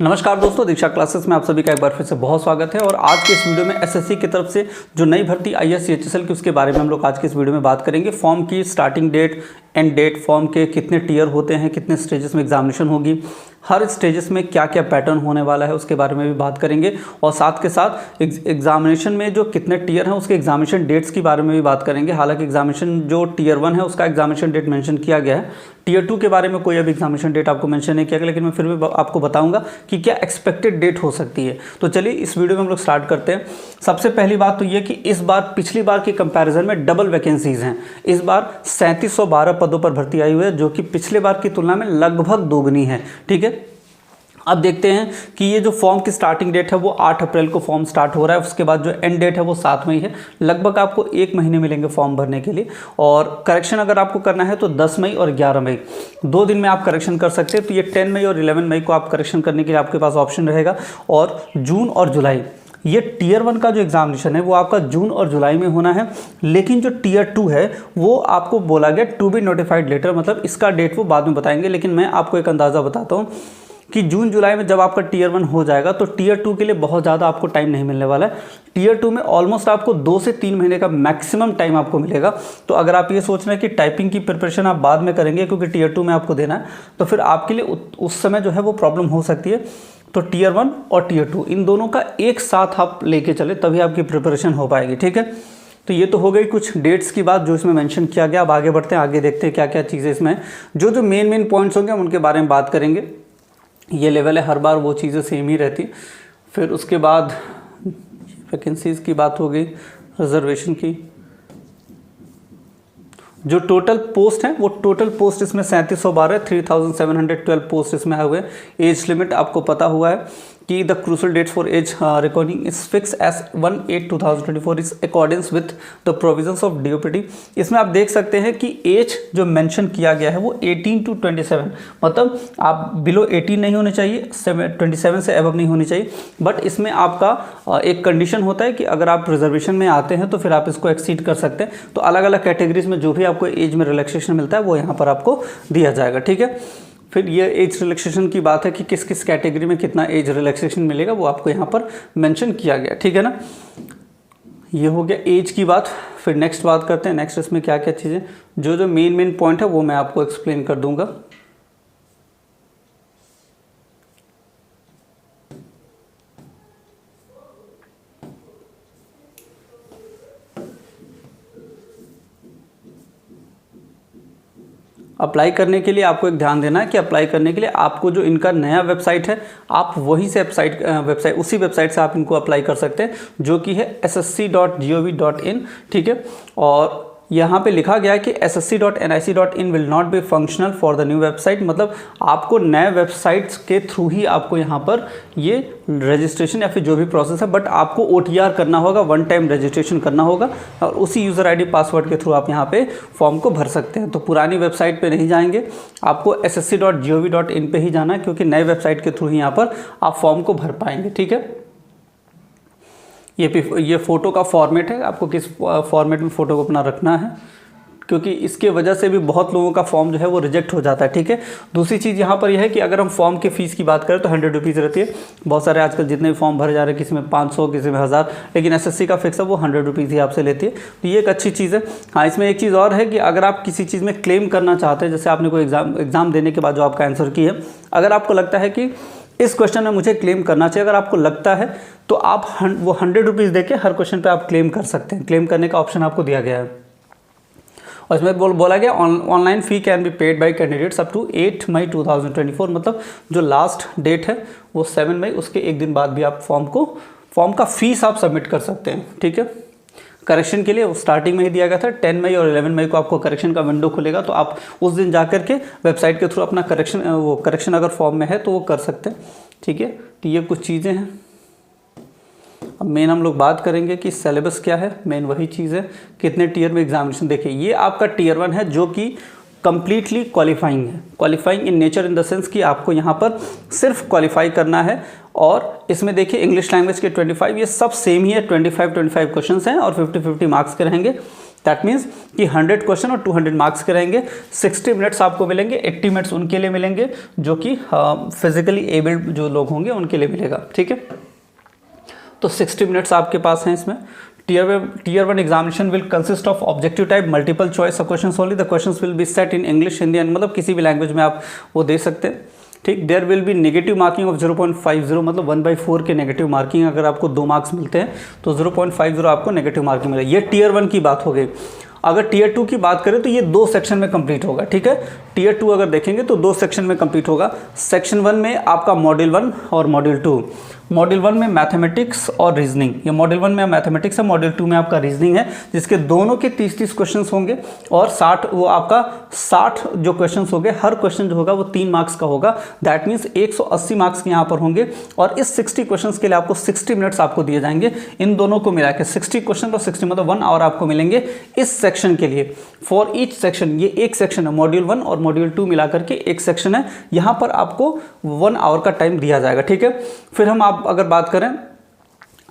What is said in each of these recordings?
नमस्कार दोस्तों, दीक्षा क्लासेस में आप सभी का एक बार फिर से बहुत स्वागत है। और आज के इस वीडियो में एसएससी की तरफ से जो नई भर्ती आई है सीएचएसएल की, उसके बारे में हम लोग आज के इस वीडियो में बात करेंगे। फॉर्म की starting date, end date, form के कितने टीयर होते हैं, कितने स्टेजेस में एग्जामिनेशन होगी, हर स्टेजेस में क्या क्या पैटर्न होने वाला है उसके बारे में भी बात करेंगे। और साथ के साथ एग्जामिनेशन में जो कितने टीयर हैं उसके एग्जामिनेशन डेट्स के बारे में भी बात करेंगे। हालांकि एग्जामिनेशन जो टीयर 1 है उसका एग्जामिनेशन डेट मेंशन किया गया है, टीयर 2 के बारे में कोई अभी एग्जामिनेशन डेट आपको मेंशन नहीं किया गया, लेकिन मैं फिर भी आपको बताऊंगा कि क्या एक्सपेक्टेड डेट हो सकती है। तो चलिए इस वीडियो में हम लोग स्टार्ट करते हैं। सबसे पहली बात तो ये कि इस बार पिछली बार की कंपैरिजन में डबल वैकेंसीज हैं। इस बार 3712 पदों पर भर्ती आई हुई है, जो कि पिछले बार की तुलना में लगभग दोगुनी है। ठीक है, अब देखते हैं कि ये जो फॉर्म की स्टार्टिंग डेट है वो 8 अप्रैल को फॉर्म स्टार्ट हो रहा है। उसके बाद जो एंड डेट है वो 7 मई है। लगभग आपको 1 महीने मिलेंगे फॉर्म भरने के लिए। और करेक्शन अगर आपको करना है तो 10 मई और 11 मई 2 दिन में आप करेक्शन कर सकते हैं। तो ये 10 मई और 11 मई को आप करेक्शन करने के लिए आपके पास ऑप्शन रहेगा। और जून और जुलाई, ये टीयर 1 का जो एग्जामिनेशन है वो आपका जून और जुलाई में होना है। लेकिन जो टीयर 2 है वो आपको बोला गया टू बी नोटिफाइड लेटर, मतलब इसका डेट वो बाद में बताएंगे। लेकिन मैं आपको एक अंदाज़ा बताता हूँ कि जून जुलाई में जब आपका टीयर 1 हो जाएगा तो टीयर 2 के लिए बहुत ज़्यादा आपको टाइम नहीं मिलने वाला है। टीयर 2 में ऑलमोस्ट आपको 2 से 3 महीने का मैक्सिमम टाइम आपको मिलेगा। तो अगर आप ये सोच रहे हैं कि टाइपिंग की प्रिपरेशन आप बाद में करेंगे क्योंकि टीयर 2 में आपको देना है, तो फिर आपके लिए उस समय जो है वो प्रॉब्लम हो सकती है। तो टीयर 1 और टीयर 2 इन दोनों का एक साथ आप लेके चले तभी आपकी प्रिपरेशन हो पाएगी। ठीक है, तो ये तो हो गई कुछ डेट्स की बात जो इसमें मेंशन किया गया। अब आगे बढ़ते हैं, आगे देखते हैं क्या क्या चीज़ें इसमें जो मेन पॉइंट्स होंगे हम उनके बारे में बात करेंगे। ये लेवल है, हर बार वो चीज़ें सेम ही रहती। फिर उसके बाद वैकेंसीज़ की बात हो गई, रिजर्वेशन की। जो टोटल पोस्ट है वो टोटल पोस्ट इसमें 3712 3712 पोस्ट इसमें आए हुए। एज लिमिट आपको पता हुआ है कि the crucial dates for age recording is fix as 1/8/2024 is accordance with the provisions of DOPT. इसमें आप देख सकते हैं कि एज जो मेंशन किया गया है वो 18 to 27, मतलब आप बिलो 18 नहीं होने चाहिए, 27 से अबव नहीं होनी चाहिए। बट इसमें आपका एक कंडीशन होता है कि अगर आप रिजर्वेशन में आते हैं तो फिर आप इसको एक्सीड कर सकते हैं। तो अलग अलग कैटेगरीज में जो भी आपको एज में रिलैक्सेशन मिलता है वो यहाँ पर आपको दिया जाएगा। ठीक है, फिर ये एज रिलैक्सेशन की बात है कि किस किस कैटेगरी में कितना एज रिलैक्सेशन मिलेगा वो आपको यहाँ पर मेंशन किया गया। ठीक है ना, ये हो गया एज की बात। फिर नेक्स्ट बात करते हैं, नेक्स्ट इसमें क्या क्या चीज़ें जो मेन पॉइंट है वो मैं आपको एक्सप्लेन कर दूंगा। अप्लाई करने के लिए आपको एक ध्यान देना है कि अप्लाई करने के लिए आपको जो इनका नया वेबसाइट है आप वहीं से उसी वेबसाइट से आप इनको अप्लाई कर सकते हैं, जो कि है ssc.gov.in। ठीक है, और यहाँ पे लिखा गया है कि ssc.nic.in will not be functional for the new website, मतलब आपको नए वेबसाइट्स के थ्रू ही आपको यहाँ पर ये रजिस्ट्रेशन या फिर जो भी प्रोसेस है, बट आपको OTR करना होगा, 1 टाइम रजिस्ट्रेशन करना होगा और उसी यूज़र ID पासवर्ड के थ्रू आप यहाँ पे फॉर्म को भर सकते हैं। तो पुरानी वेबसाइट पे नहीं जाएंगे, आपको ssc.gov.in पे ही जाना है, क्योंकि नए वेबसाइट के थ्रू ही यहाँ पर आप फॉर्म को भर पाएंगे। ठीक है, ये फ़ोटो का फॉर्मेट है, आपको किस फॉर्मेट में फ़ोटो को अपना रखना है, क्योंकि इसके वजह से भी बहुत लोगों का फॉर्म जो है वो रिजेक्ट हो जाता है। ठीक है, दूसरी चीज़ यहाँ पर यह है कि अगर हम फॉर्म के फ़ीस की बात करें तो 100 रुपीज़ रहती है। बहुत सारे आजकल जितने भी फॉर्म भरे जा रहे हैं, किसी में 500, किसी में 1000, लेकिन एसएससी का फिक्स है वो 100 रुपीज़ ही आपसे लेती है। तो ये एक अच्छी चीज़ है। हाँ, इसमें एक चीज़ और है कि अगर आप किसी चीज़ में क्लेम करना चाहते हैं, जैसे आपने कोई एग्ज़ाम देने के बाद जो आपका आंसर की है, अगर आपको लगता है कि इस क्वेश्चन में मुझे क्लेम करना चाहिए, अगर आपको लगता है तो आप वो 100 रुपीज़ देके हर क्वेश्चन पे आप क्लेम कर सकते हैं। क्लेम करने का ऑप्शन आपको दिया गया है। और इसमें बोला गया online fee can be paid by candidates up to 8 May 2024, मतलब जो लास्ट डेट है वो 7 मई, उसके एक दिन बाद भी आप फॉर्म का फीस आप सबमिट कर सकते हैं। ठीक है, करेक्शन के लिए वो स्टार्टिंग में ही दिया गया था, 10 मई और 11 मई को आपको करेक्शन का विंडो खुलेगा, तो आप उस दिन जा कर के वेबसाइट के थ्रू अपना करेक्शन अगर फॉर्म में है तो वो कर सकते हैं। ठीक है, तो ये कुछ चीज़ें हैं। अब मेन हम लोग बात करेंगे कि सिलेबस क्या है। मेन वही चीज़ है, कितने टीयर में एग्जामिनेशन। देखिए, ये आपका टीयर 1 है जो कि कंप्लीटली क्वालिफाइंग है। Qualifying in nature in the sense कि आपको यहाँ पर सिर्फ क्वालिफाई करना है। और इसमें देखिए इंग्लिश लैंग्वेज के 25, ये सब सेम ही है, 25 क्वेश्चंस हैं और 50-50 मार्क्स के रहेंगे। दैट मीन्स कि 100 क्वेश्चन और 200 मार्क्स के रहेंगे। 60 मिनट्स आपको मिलेंगे, 80 मिनट्स उनके लिए मिलेंगे जो कि फिजिकली एबल्ड जो लोग होंगे उनके लिए मिलेगा, ठीक है। तो 60 मिनट्स आपके पास हैं इसमें। Tier 1 examination will consist of objective type multiple choice of questions only. The questions will be set in English, Hindi and मतलब किसी भी लैंग्वेज में आप वो दे सकते हैं, ठीक। There will be negative marking of 0.50, मतलब 1/4 के नेगेटिव मार्किंग। अगर आपको 2 मार्क्स मिलते हैं तो 0.50 आपको नेगेटिव मार्किंग मिलेगा। ये Tier 1 की बात हो गई। अगर Tier 2 की बात करें तो ये 2 सेक्शन में कंप्लीट होगा, ठीक है। Tier 2 अगर देखेंगे तो 2 सेक्शन में कंप्लीट होगा। सेक्शन 1 में आपका मॉड्यूल 1 और मॉड्यूल 2। मॉड्यूल 1 में मैथमेटिक्स और रीजनिंग, ये मॉड्यूल 1 में मैथमेटिक्स है, मॉड्यूल 2 में आपका रीजनिंग है, जिसके दोनों के 30-30 क्वेश्चंस होंगे और 60 जो क्वेश्चंस होंगे, हर क्वेश्चन जो होगा वो 3 मार्क्स का होगा। दैट मीन्स 180 मार्क्स के यहाँ पर होंगे और इस 60 क्वेश्चंस के लिए आपको 60 मिनट्स आपको दिए जाएंगे। इन दोनों को मिला के 60 क्वेश्चन और 60 मतलब 1 आवर आपको मिलेंगे इस सेक्शन के लिए। फॉर ईच सेक्शन, ये एक सेक्शन है, मॉड्यूल 1 और मॉड्यूल 2 मिला करके एक सेक्शन है, यहाँ पर आपको 1 आवर का टाइम दिया जाएगा, ठीक है। फिर हम आप अगर बात करें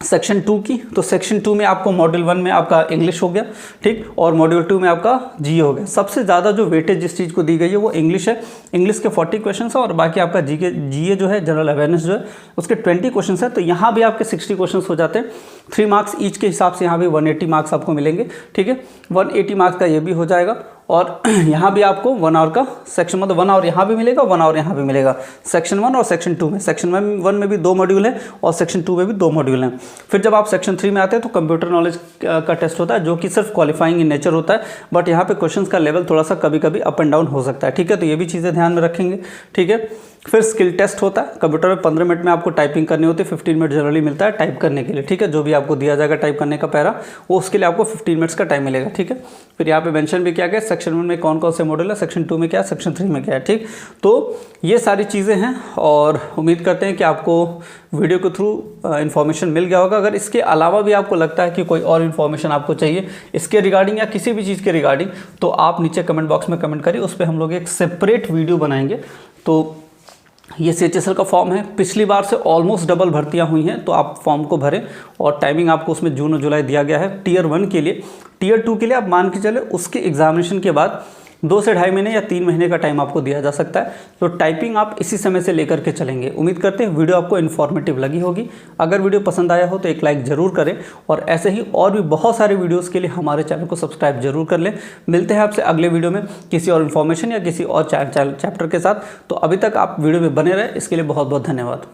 सेक्शन 2 की, तो सेक्शन 2 में आपको मॉड्यूल 1 में आपका इंग्लिश हो गया, ठीक, और मॉड्यूल 2 में आपका जीए हो गया। सबसे ज़्यादा जो वेटेज जिस चीज़ को दी गई है वो इंग्लिश है। इंग्लिश के 40 क्वेश्चन है और बाकी आपका जीए जो है, जनरल अवेयरनेस जो है, उसके 20 क्वेश्चन है। तो यहाँ भी आपके 60 क्वेश्चन हो जाते हैं। 3 मार्क्स ईच के हिसाब से यहाँ भी 180 मार्क्स आपको मिलेंगे, ठीक है। 180 मार्क्स का ये भी हो जाएगा और यहाँ भी आपको 1 आवर का सेक्शन, मतलब 1 आवर यहाँ भी मिलेगा, 1 आवर यहाँ भी मिलेगा, सेक्शन 1 और सेक्शन 2 में। सेक्शन 1 में भी 2 मॉड्यूल है और सेक्शन 2 में भी 2 मॉड्यूल हैं। फिर जब आप सेक्शन 3 में आते हैं तो कंप्यूटर नॉलेज का टेस्ट होता है, जो कि सिर्फ क्वालिफाइंग इन नेचर होता है, बट यहाँ पे क्वेश्चंस का लेवल थोड़ा सा कभी कभी अप एंड डाउन हो सकता है, ठीक है। तो ये भी चीज़ें ध्यान में रखेंगे, ठीक है। फिर स्किल टेस्ट होता है, कंप्यूटर में 15 मिनट में आपको टाइपिंग करनी होती है, 15 मिनट जनरली मिलता है टाइप करने के लिए, ठीक है। जो भी आपको दिया जाएगा टाइप करने का पैरा, वो उसके लिए आपको 15 मिनट्स का टाइम मिलेगा, ठीक है। फिर यहाँ पे मेंशन भी किया गया सेक्शन 1 में कौन कौन से मॉड्यूल है, सेक्शन 2 में क्या है, सेक्शन 3 में क्या है, ठीक। तो ये सारी चीज़ें हैं और उम्मीद करते हैं कि आपको वीडियो के थ्रू इन्फॉर्मेशन मिल गया होगा। अगर इसके अलावा भी आपको लगता है कि कोई और इन्फॉर्मेशन आपको चाहिए इसके रिगार्डिंग या किसी भी चीज़ के रिगार्डिंग, तो आप नीचे कमेंट बॉक्स में कमेंट करिए, उस पर हम लोग एक सेपरेट वीडियो बनाएंगे। तो ये CHSL का फॉर्म है, पिछली बार से ऑलमोस्ट डबल भर्तियां हुई हैं, तो आप फॉर्म को भरें और टाइमिंग आपको उसमें जून और जुलाई दिया गया है। Tier 1 के लिए, Tier 2 के लिए आप मान के चले उसके एग्जामिनेशन के बाद 2 से ढाई महीने या 3 महीने का टाइम आपको दिया जा सकता है। तो टाइपिंग आप इसी समय से लेकर के चलेंगे। उम्मीद करते हैं वीडियो आपको इन्फॉर्मेटिव लगी होगी। अगर वीडियो पसंद आया हो तो एक लाइक ज़रूर करें और ऐसे ही और भी बहुत सारे वीडियोस के लिए हमारे चैनल को सब्सक्राइब जरूर कर लें। मिलते हैं आपसे अगले वीडियो में किसी और इन्फॉर्मेशन या किसी और चैप्टर के साथ। तो अभी तक आप वीडियो में बने रहे, इसके लिए बहुत बहुत धन्यवाद।